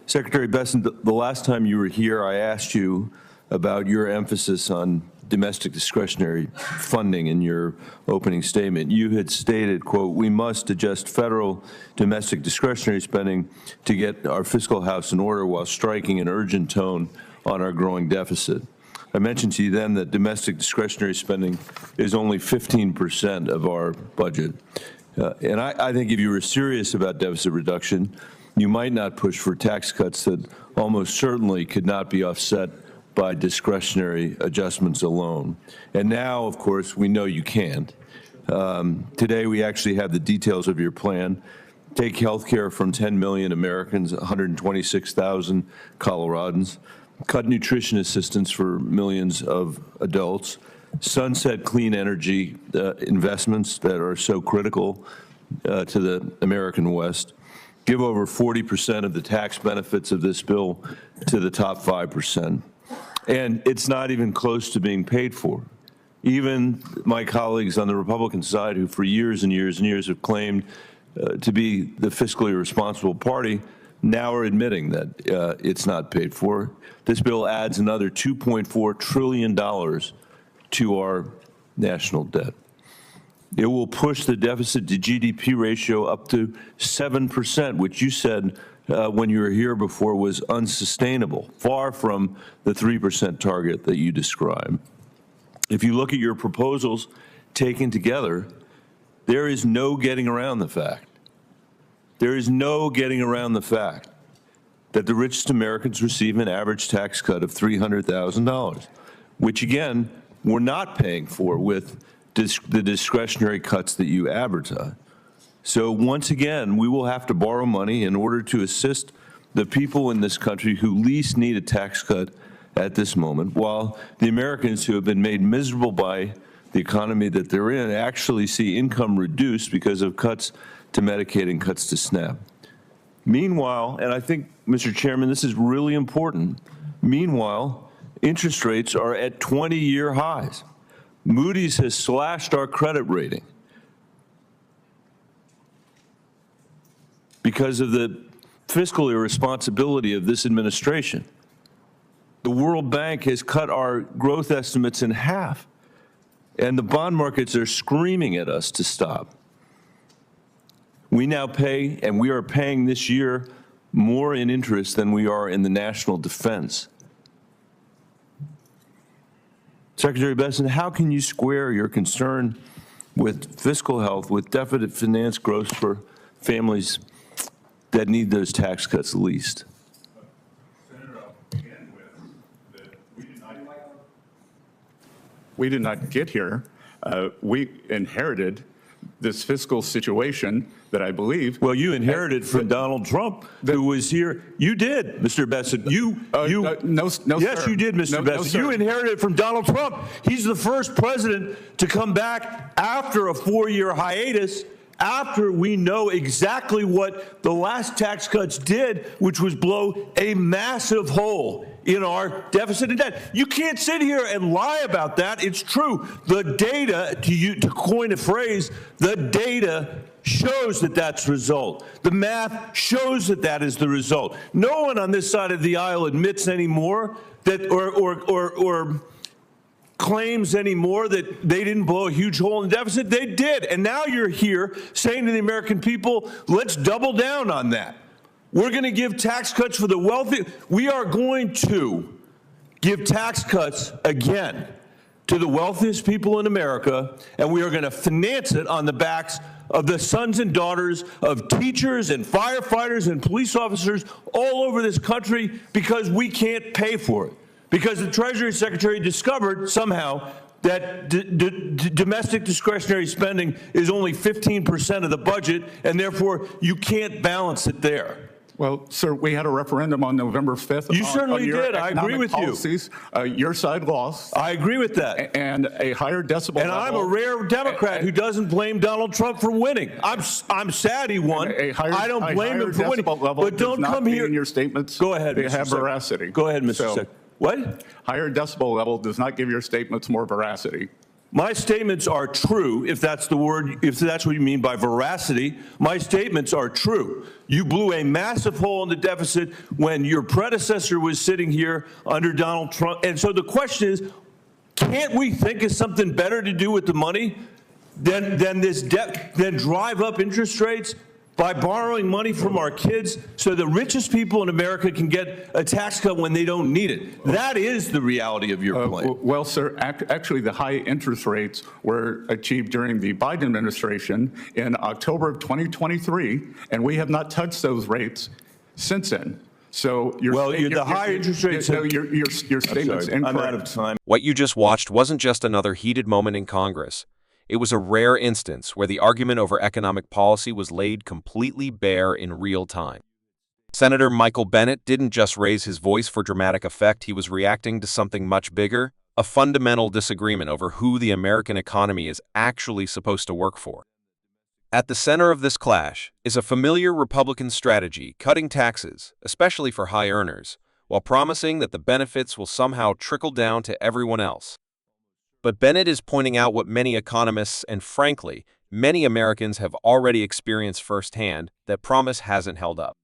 Secretary Besson, the last time you were here, I asked you about your emphasis on domestic discretionary funding in your opening statement. You had stated, quote, "We must adjust federal domestic discretionary spending to get our fiscal house in order while striking an urgent tone on our growing deficit." I mentioned to you then that domestic discretionary spending is only 15% of our budget. And I think if you were serious about deficit reduction, you might not push for tax cuts that almost certainly could not be offset by discretionary adjustments alone. And now, of course, we know you can't. Today, we actually have the details of your plan. Take health care from 10 million Americans, 126,000 Coloradans. Cut nutrition assistance for millions of adults. Sunset clean energy investments that are so critical to the American West. Give over 40% of the tax benefits of this bill to the top 5%. And it's not even close to being paid for. Even my colleagues on the Republican side, who for years and years and years have claimed to be the fiscally responsible party, now are admitting that it's not paid for. This bill adds another $2.4 trillion to our national debt. It will push the deficit to GDP ratio up to 7%, which you said when you were here before was unsustainable, far from the 3% target that you described. If you look at your proposals taken together, there is no getting around the fact. There is no getting around the fact that the richest Americans receive an average tax cut of $300,000, which, again, we're not paying for with the discretionary cuts that you advertise. So once again, we will have to borrow money in order to assist the people in this country who least need a tax cut at this moment, while the Americans who have been made miserable by the economy that they're in actually see income reduced because of cuts to Medicaid and cuts to SNAP. Meanwhile, and I think, Mr. Chairman, this is really important, meanwhile, interest rates are at 20-year highs. Moody's has slashed our credit rating because of the fiscal irresponsibility of this administration. The World Bank has cut our growth estimates in half, and the bond markets are screaming at us to stop. We now pay, and we are paying this year, more in interest than we are in the national defense. Secretary Besson, how can you square your concern with fiscal health with deficit finance growth for families that need those tax cuts least? Senator, I'll begin with that we did not get here. We inherited this fiscal situation that I believe. Well, you inherited from Donald Trump, who was here. You did, Mr. Besson. No, yes, sir. You did, Mr. Besson. No, you inherited from Donald Trump. He's the first president to come back after a 4-year hiatus, after we know exactly what the last tax cuts did, which was blow a massive hole in our deficit and debt. You can't sit here and lie about that. It's true. The data, to coin a phrase, the data shows that that's the result. The math shows that that is the result. No one on this side of the aisle admits anymore that or claims anymore that they didn't blow a huge hole in the deficit. They did. And now you're here saying to the American people, let's double down on that. We're going to give tax cuts for the wealthy. We are going to give tax cuts again to the wealthiest people in America, and we are going to finance it on the backs of the sons and daughters of teachers and firefighters and police officers all over this country because we can't pay for it. Because the Treasury Secretary discovered somehow that domestic discretionary spending is only 15% of the budget, and therefore you can't balance it there. Well, sir, we had a referendum on November 5th. You certainly did. I agree with policies. Your side lost. I agree with that. And a higher decibel level. And I'm a rare Democrat who doesn't blame Donald Trump for winning. I'm sad he won. I don't blame him for winning. But don't come here. In your statements, go ahead, they have veracity. Go ahead, Mr. Secretary. What? Higher decibel level does not give your statements more veracity. My statements are true, if that's the word, if that's what you mean by veracity. My statements are true. You blew a massive hole in the deficit when your predecessor was sitting here under Donald Trump. And so the question is, can't we think of something better to do with the money than this debt, than drive up interest rates by borrowing money from our kids so the richest people in America can get a tax cut when they don't need it? That is the reality of your plan. Well, sir, actually, the high interest rates were achieved during the Biden administration in October of 2023, and we have not touched those rates since then. So the high interest rates. No, your statement's incorrect. I'm out of time. What you just watched wasn't just another heated moment in Congress. It was a rare instance where the argument over economic policy was laid completely bare in real time. Senator Michael Bennet didn't just raise his voice for dramatic effect, he was reacting to something much bigger, a fundamental disagreement over who the American economy is actually supposed to work for. At the center of this clash is a familiar Republican strategy, cutting taxes, especially for high earners, while promising that the benefits will somehow trickle down to everyone else. But Bennet is pointing out what many economists and, frankly, many Americans have already experienced firsthand: that promise hasn't held up.